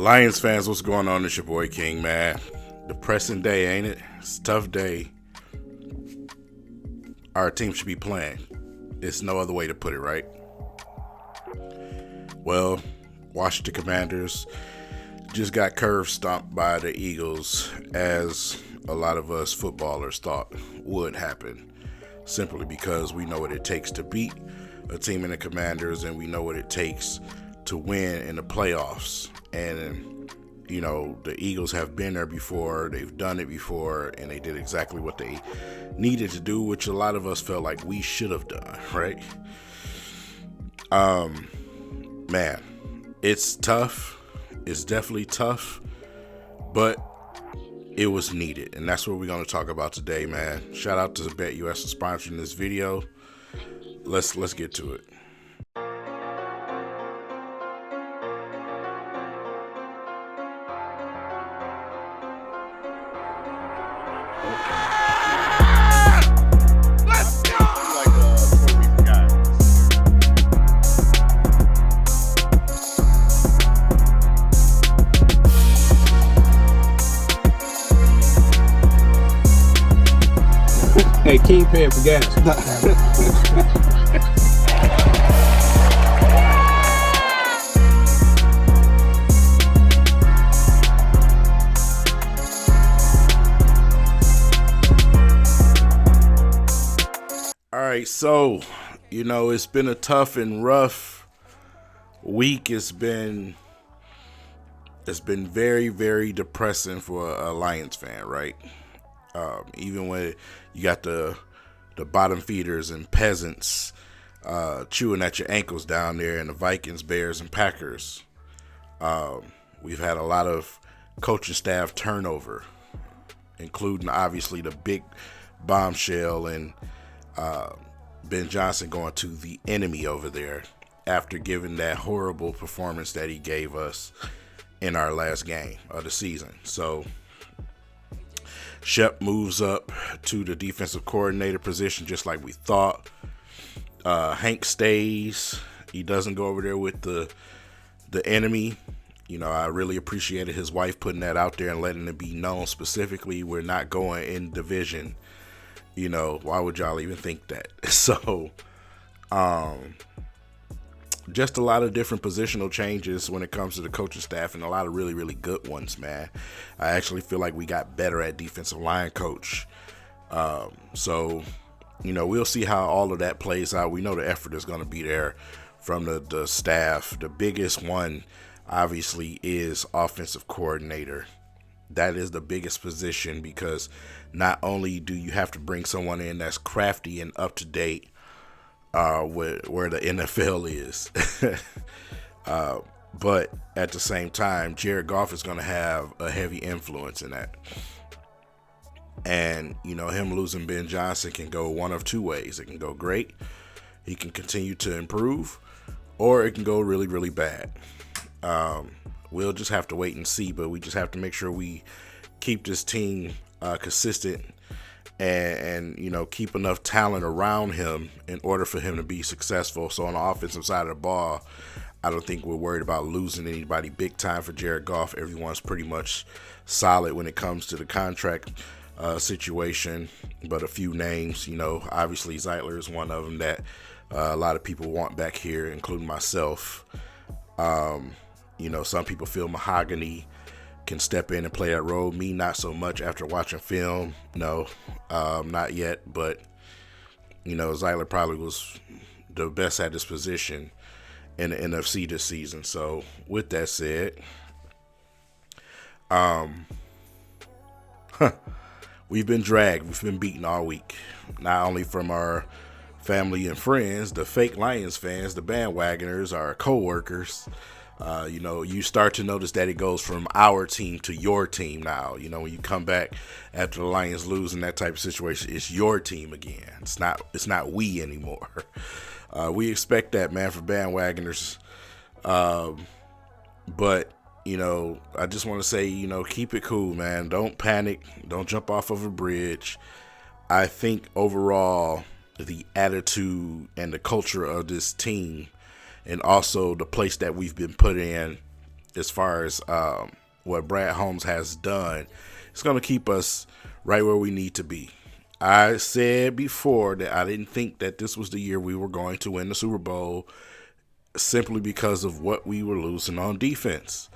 Lions fans, what's going on? It's your boy King, man. Depressing day, ain't it? It's a tough day. Our team should be playing. It's no other way to put it, right? Well, Washington Commanders just got curve stomped by the Eagles, as a lot of us footballers thought would happen, simply because we know what it takes to beat a team in the Commanders, and we know what it takes to win in the playoffs. And you know, the Eagles have been there before, they've done it before, and they did exactly what they needed to do, which a lot of us felt like we should have done, right? Man, it's tough. It's definitely tough, but it was needed, and that's what we're going to talk about today, man. Shout out to BetUS for sponsoring this video. Let's get to it. Hey, King paying for gas. All right, so, you know, it's been a tough and rough week. It's been very, very depressing for a Lions fan, right? Even when you got the bottom feeders and peasants chewing at your ankles down there, and the Vikings, Bears, and Packers. We've had a lot of coaching staff turnover, including obviously the big bombshell and Ben Johnson going to the enemy over there after giving that horrible performance that he gave us in our last game of the season. So Shep moves up to the defensive coordinator position just like we thought. Hank stays. He doesn't go over there with the enemy. You know, I really appreciated his wife putting that out there and letting it be known specifically, we're not going in division. You know, why would y'all even think that? So, just a lot of different positional changes when it comes to the coaching staff, and a lot of really, really good ones, man. I actually feel like we got better at defensive line coach. So, you know, we'll see how all of that plays out. We know the effort is going to be there from the staff. The biggest one, obviously, is offensive coordinator. That is the biggest position, because not only do you have to bring someone in that's crafty and up to date where the NFL is, but at the same time, Jared Goff is going to have a heavy influence in that. And, you know, him losing Ben Johnson can go one of two ways. It can go great. He can continue to improve, or it can go really, really bad. We'll just have to wait and see, but we just have to make sure we keep this team consistent and you know, keep enough talent around him in order for him to be successful. So on the offensive side of the ball, I don't think we're worried about losing anybody big time for Jared Goff. Everyone's pretty much solid when it comes to the contract situation, but a few names, you know, obviously Zeitler is one of them that a lot of people want back here, including myself. You know, some people feel Mahogany can step in and play that role. Me, not so much after watching film. No, not yet. But, you know, Zeitler probably was the best at this position in the NFC this season. So, with that said, we've been dragged. We've been beaten all week. Not only from our family and friends, the fake Lions fans, the bandwagoners, our co-workers. You know, you start to notice that it goes from our team to your team now. You know, when you come back after the Lions lose in that type of situation, it's your team again. It's not we anymore. We expect that, man, for bandwagoners. But, you know, I just want to say, you know, keep it cool, man. Don't panic. Don't jump off of a bridge. I think overall the attitude and the culture of this team, and also the place that we've been put in, as far as what Brad Holmes has done. It's going to keep us right where we need to be. I said before that I didn't think that this was the year we were going to win the Super Bowl simply because of what we were losing on defense.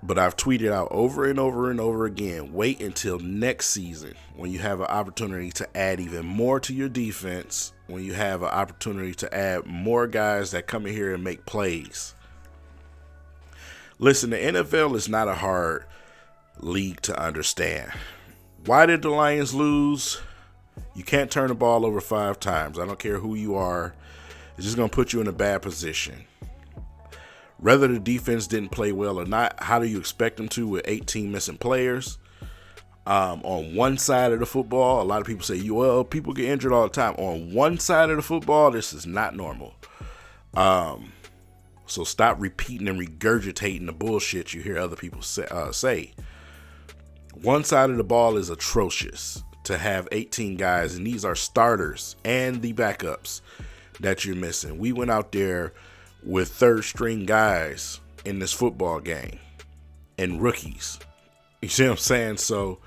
But I've tweeted out over and over and over again, wait until next season when you have an opportunity to add even more to your defense, when you have an opportunity to add more guys that come in here and make plays. Listen, the NFL is not a hard league to understand. Why did the Lions lose? You can't turn the ball over 5 times. I don't care who you are. It's just going to put you in a bad position. Whether the defense didn't play well or not, how do you expect them to with 18 missing players? On one side of the football, a lot of people say, well, people get injured all the time. On one side of the football, this is not normal. So stop repeating and regurgitating the bullshit you hear other people say. One side of the ball is atrocious to have 18 guys, and these are starters and the backups that you're missing. We went out there with third-string guys in this football game and rookies. You see what I'm saying? So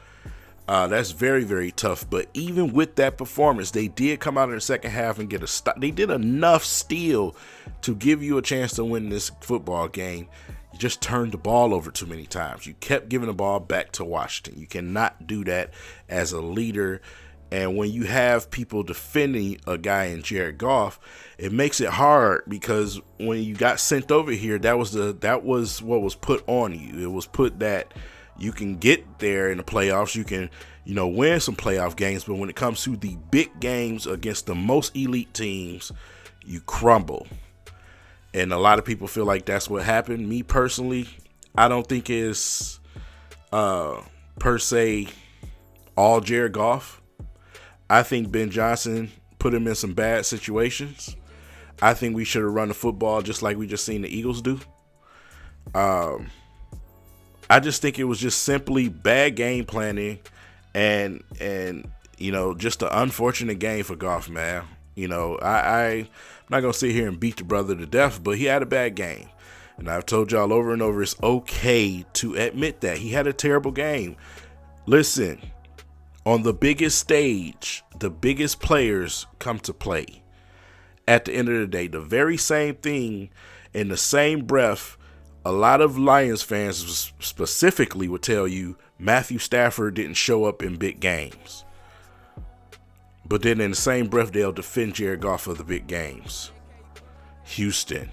that's very, very tough. But even with that performance, they did come out in the second half and get a stop. They did enough still to give you a chance to win this football game. You just turned the ball over too many times. You kept giving the ball back to Washington. You cannot do that as a leader. And when you have people defending a guy in Jared Goff, it makes it hard because when you got sent over here, that was what was put on you. It was put that you can get there in the playoffs. You can, win some playoff games. But when it comes to the big games against the most elite teams, you crumble. And a lot of people feel like that's what happened. Me personally, I don't think it's per se all Jared Goff. I think Ben Johnson put him in some bad situations. I think we should have run the football just like we just seen the Eagles do. I just think it was just simply bad game planning and just an unfortunate game for Goff, man. I'm not going to sit here and beat the brother to death, but he had a bad game. And I've told y'all over and over, it's okay to admit that. He had a terrible game. Listen, on the biggest stage, the biggest players come to play. At the end of the day, the very same thing in the same breath, a lot of Lions fans specifically would tell you Matthew Stafford didn't show up in big games. But then in the same breath, they'll defend Jared Goff for the big games. Houston.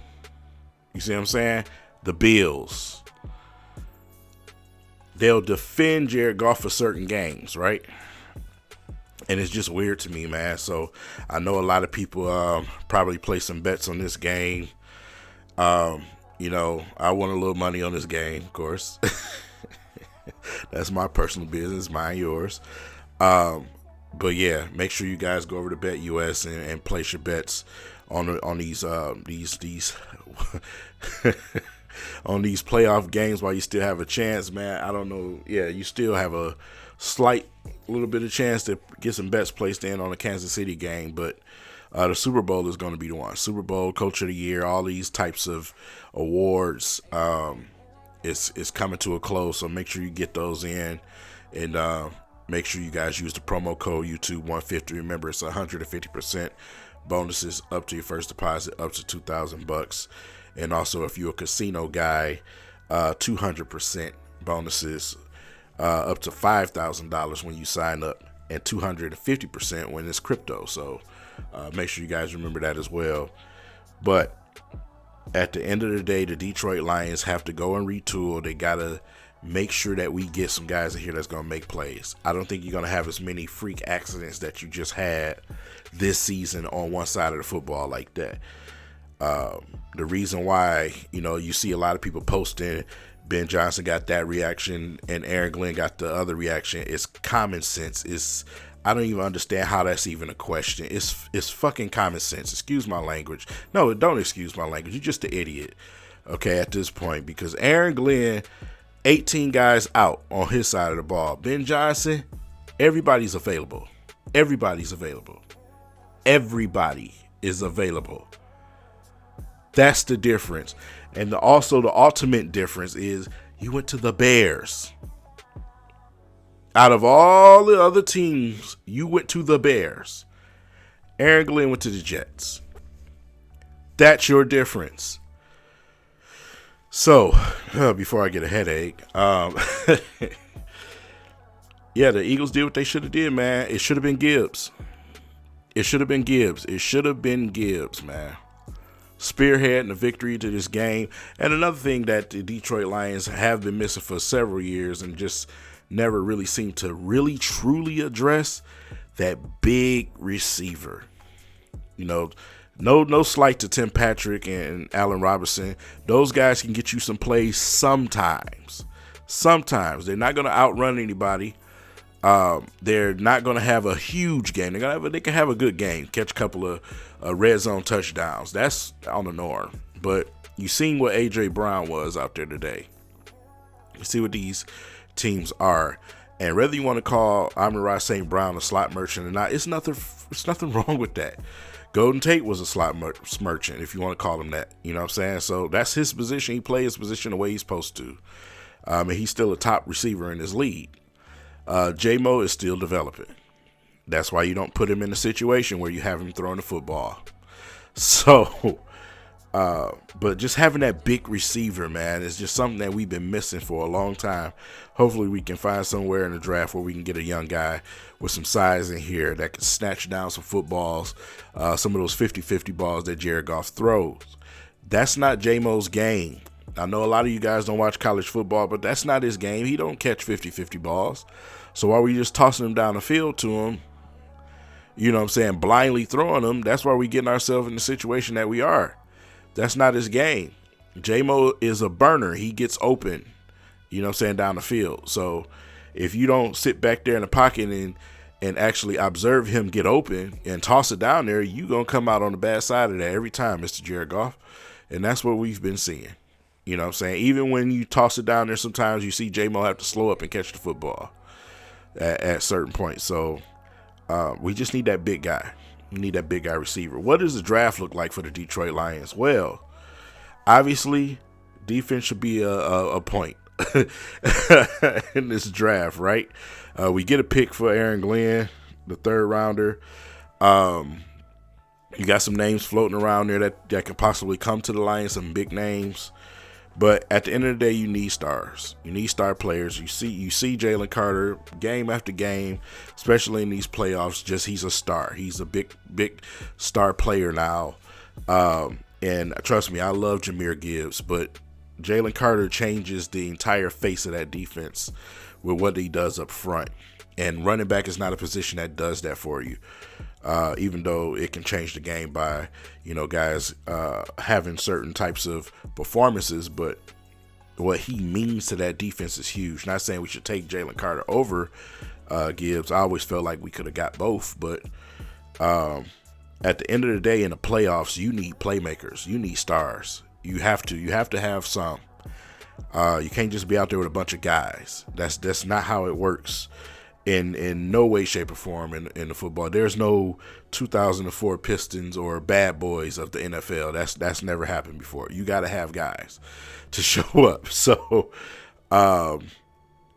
You see what I'm saying? The Bills. They'll defend Jared Goff for certain games, right? And it's just weird to me, man. So I know a lot of people probably play some bets on this game. I won a little money on this game, of course. That's my personal business, mine yours. But yeah, make sure you guys go over to BetUS and place your bets on these on these playoff games while you still have a chance, man. I don't know. Yeah, you still have a slight little bit of chance to get some bets placed in on the Kansas City game, but the Super Bowl is going to be the one. Super Bowl, Coach of the Year, all these types of awards, it's coming to a close. So make sure you get those in, and make sure you guys use the promo code YouTube150. Remember, it's 150% bonuses up to your first deposit, up to $2,000. And also, if you're a casino guy, 200% bonuses up to $5,000 when you sign up, and 250% when it's crypto. So make sure you guys remember that as well. But at the end of the day, the Detroit Lions have to go and retool. They got to make sure that we get some guys in here that's going to make plays. I don't think you're going to have as many freak accidents that you just had this season on one side of the football like that. The reason why, you see a lot of people posting Ben Johnson got that reaction and Aaron Glenn got the other reaction is common sense. I don't even understand how that's even a question. It's fucking common sense. Excuse my language. No, don't excuse my language. You're just an idiot, okay, at this point, because Aaron Glenn, 18 guys out on his side of the ball. Ben Johnson, everybody's available. Everybody's available. Everybody is available. That's the difference. And also the ultimate difference is you went to the Bears. Out of all the other teams, you went to the Bears. Aaron Glenn went to the Jets. That's your difference. So, before I get a headache, yeah, the Eagles did what they should have did, man. It should have been Gibbs. It should have been Gibbs. It should have been Gibbs, man. Spearheading the victory to this game. And another thing that the Detroit Lions have been missing for several years and just never really seem to really truly address, that big receiver. You know, no slight to Tim Patrick and Allen Robinson. Those guys can get you some plays sometimes. Sometimes. They're not going to outrun anybody. They're not going to have a huge game. They can have a good game, catch a couple of red zone touchdowns. That's on the norm. But you seen what A.J. Brown was out there today. You see what these teams are. And whether you want to call Amon-Ra St. Brown a slot merchant or not, it's nothing wrong with that. Golden Tate was a slot merchant, if you want to call him that. You know what I'm saying? So that's his position. He plays his position the way he's supposed to. And he's still a top receiver in his league. J-Mo is still developing. That's why you don't put him in a situation where you have him throwing the football. So, but just having that big receiver, man, is just something that we've been missing for a long time. Hopefully we can find somewhere in the draft where we can get a young guy with some size in here that can snatch down some footballs, some of those 50-50 balls that Jared Goff throws. That's not J-Mo's game. I know a lot of you guys don't watch college football, but that's not his game. He don't catch 50-50 balls. So while we just tossing them down the field to him, you know what I'm saying, blindly throwing them, that's why we getting ourselves in the situation that we are. That's not his game. J-Mo is a burner. He gets open, you know what I'm saying, down the field. So if you don't sit back there in the pocket and actually observe him get open and toss it down there, you going to come out on the bad side of that every time, Mr. Jared Goff. And that's what we've been seeing. You know what I'm saying? Even when you toss it down there, sometimes you see J-Mo have to slow up and catch the football at certain points. So we just need that big guy. We need that big guy receiver. What does the draft look like for the Detroit Lions? Well, obviously, defense should be a point in this draft, right? We get a pick for Aaron Glenn, the third rounder. You got some names floating around there that could possibly come to the Lions, some big names. But at the end of the day, you need stars. You need star players. You see Jalen Carter game after game, especially in these playoffs. Just he's a star. He's a big star player now. And trust me, I love Jahmyr Gibbs, but Jalen Carter changes the entire face of that defense with what he does up front. And running back is not a position that does that for you. Even though it can change the game by, guys having certain types of performances, but what he means to that defense is huge. Not saying we should take Jalen Carter over Gibbs. I always felt like we could have got both, but at the end of the day, in the playoffs, you need playmakers. You need stars. You have to have some. You can't just be out there with a bunch of guys. That's not how it works. In no way, shape, or form in the football. There's no 2004 Pistons or Bad Boys of the NFL. That's never happened before. You got to have guys to show up. So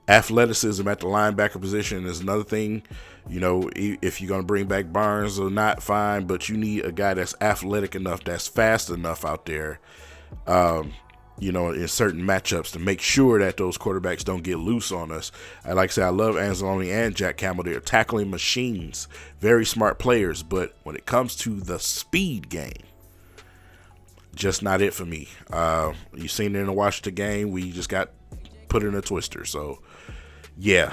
athleticism at the linebacker position is another thing. If you're going to bring back Barnes or not, fine, but you need a guy that's athletic enough, that's fast enough out there, in certain matchups to make sure that those quarterbacks don't get loose on us. Like I said, I love Anzalone and Jack Campbell. They're tackling machines, very smart players, but when it comes to the speed game, just not it for me. You seen it in the Washington game. We just got put in a twister. So, yeah.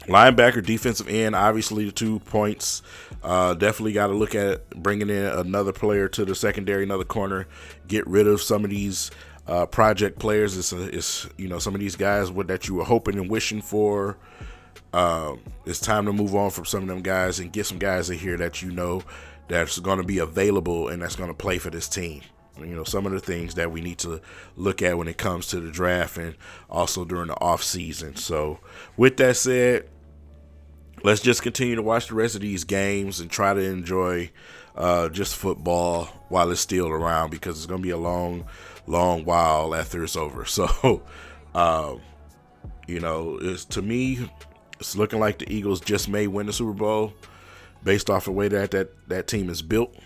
Linebacker, defensive end, obviously the 2 points. Definitely got to look at bringing in another player to the secondary, another corner. Get rid of some of these project players. It's some of these guys that you were hoping and wishing for. It's time to move on from some of them guys and get some guys in here that that's going to be available and that's going to play for this team. Some of the things that we need to look at when it comes to the draft and also during the offseason. So with that said, let's just continue to watch the rest of these games and try to enjoy just football while it's still around, because it's gonna be a long while after it's over. So, to me, it's looking like the Eagles just may win the Super Bowl based off the way that team is built.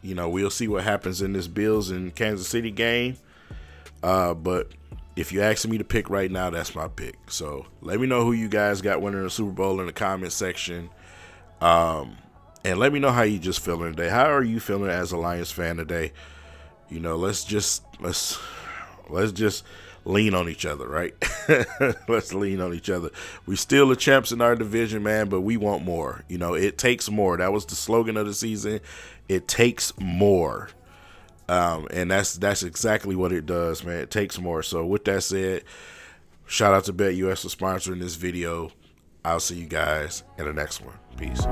We'll see what happens in this Bills and Kansas City game. But if you're asking me to pick right now, that's my pick. So let me know who you guys got winning the Super Bowl in the comment section. And let me know how you just feeling today. How are you feeling as a Lions fan today? Let's just lean on each other, right? Let's lean on each other. We still the champs in our division, man, but we want more. It takes more. That was the slogan of the season. It takes more. And that's exactly what it does, man. It takes more. So with that said, shout out to BetUS for sponsoring this video. I'll see you guys in the next one. Peace.